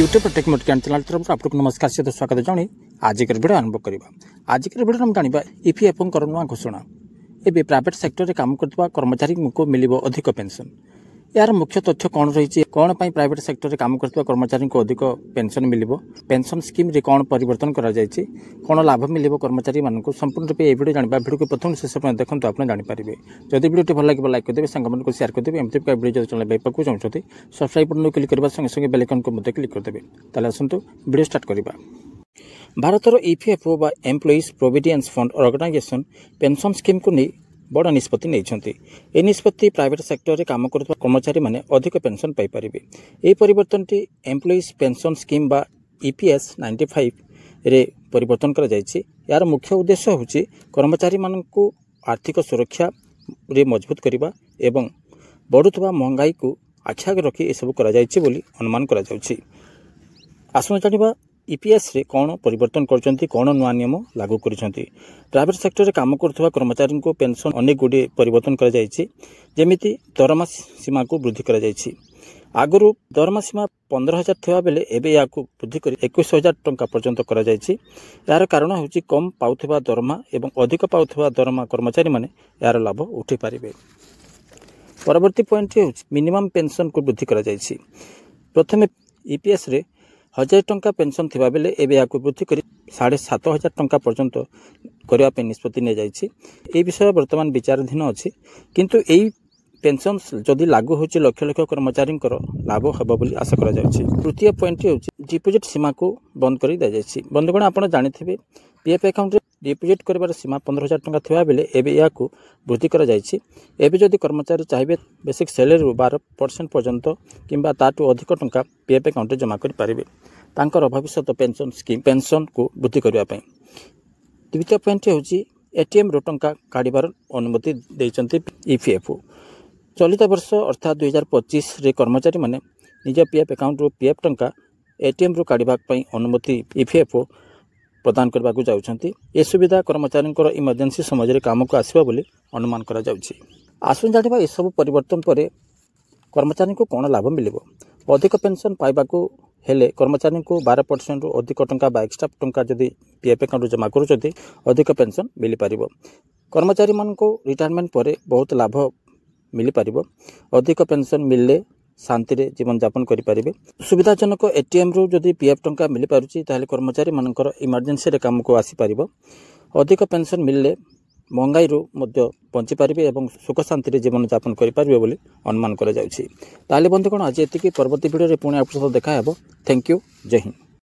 YouTube take मोटिकान channel तरफ आपको नमस्कार सहित स्वागत जाणी आजिकर वीडियो आरंभ करवा। आजिकर वीडियो हम जाना ईपीएफओ नुआ घोषणा। एवं प्राइवेट सेक्टर में काम करता कर्मचारी को मिल अधिक पेंशन। यार मुख्य तथ्य कौन रही कौन पर प्राइवेट सेक्टर में काम करता कर्मचारी को अधिक पेंशन मिल पेंशन स्कीम रे कौन परिवर्तन करा कौन लाभ मिल कर्मचारी मानक संपूर्ण रूप ये वीडियो जानवा। वीडियो को प्रथम शेष पर्यंत देखो आप जानीपारे। जदि वीडियो भल लगे लाइक करदे सांग को शेयर करदे एमती वीडियो चैनल पाइबा चाहते सब्सक्राइब बटन क्लिक करने संगे संगे बेल आइकन को क्लिक करदे। ताले आसंतु वीडियो स्टार्ट करबा। भारतर ईपीएफओ बा employees providence fund organisation pension scheme को नहीं बड़ निष्पत्ति नहीं। निष्पत्ति प्राइवेट सेक्टर में काम कर कर्मचारी माने अधिक पेंशन पाइपर। यह परिवर्तन टी एम्प्लॉइज पेंशन स्कीम बा ईपीएस 95 रे परिवर्तन करा जायछि। यार मुख्य उद्देश्य होछि कर्मचारी मानकु आर्थिक सुरक्षा रे मजबूत करबा एवं बढ़ुवा महंगाई को आखिया रखी ए सब करा जायछि बोली अनुमान करा जाउछि। आसु जानिबा ईपीएस रे कौन परिवर्तन करछंती कौन नुआ नियम लागू करछंती। प्राइवेट सेक्टर रे काम करथवा कर्मचारी को पेंशन अनेक गुडी परिवर्तन करा जायछि। जेमिति दरमा सीमा को वृद्धि करा जायछि। आगरु दरमा सीमा 15,000 थिबा बेले एबे याकू वृद्धि करी 21,000 टंका पर्यंत करा जायछि। यार कारण होछि कम पाउथवा दरमा एवं अधिक पाउथवा दरमा कर्मचारी माने यार लाभ उठै पारिबे। परवर्ती पॉइंट होछि मिनिमम पेंशन को वृद्धि करा जायछि। प्रथमे ईपीएस रे 1000 टंका पेंशन थिबा बेले एबे याकू वृद्धि करी 7,500 टंका पर्यंत करबा पे निष्पत्ति ने जायछि। ए विषय वर्तमान विचाराधीन अछि किंतु एई पेंशन जदि लागू होछि लक्ष लक्ष कर्मचारी लाभ हेबो बोली आशा करा जायछि। तृतीय पॉइंट होछि डिपोजिट सीमा को बंद करि द जायछि। बंधुगण आपण जानिथिबे पीएफ अकाउंट रे डिपोजिट करबार सीमा 15,000 टंका थिबा बेले एबे याकू वृद्धि करा जायछि। एबे जदि कर्मचारी चाहिबे बेसिक सैलरी 12% पर्यंत किंबा ताटू अधिक टंका पीएफ अकाउंट रे जमा करि पारिबे तांकर भविष्यत पेंशन स्कीम पेंशन को वृद्धि करबा पई। द्वितीय पॉइंट होछि एटीएम रो टंका काढिबार अनुमति दैचंती ईपीएफओ। चलित वर्ष अर्थात 2025 रे कर्मचारी माने निज पीएफ अकाउंट रो पीएफ टंका एटीएम रो काढिबा पई अनुमति ईपीएफओ प्रदान करबा को जाउछंती। ए सुविधा कर्मचारी इमरजेंसी समय काम को आसीबा बोली अनुमान करा जाउछि। आसु जानिबा ए सब परिवर्तन परे कर्मचारी को कौन लाभ मिलिबो। अधिक पेंशन पाइबा को हेले कर्मचारी को 12% अधिक टंका बा एक्स्ट्रा टंका जदि पीएफ अकाउंट जमा करूछथि अधिक पेंशन मिली पारिबो। कर्मचारी मान को रिटायरमेंट परे बहुत लाभ मिली पारिबो। अधिक पेंशन मिलले शांति रे जीवन यापन करि पारिबे। सुविधाजनक एटीएम रो जदि पीएफ टंका मिली पारुछि ताले कर्मचारी मानकर इमरजेंसी रे काम को आसी पारिबो। अधिक पेंशन मिलले महंगाई रो मध्य बंची पारिबे एवं सुख शांति रे जीवन यापन करि पारिबे बोली अनुमान करा जाउछि। ताले बंधुगण आज एतिकी परवर्ती वीडियो रे पुणी आपको देखा हेबो। Thank you. जय हिंद।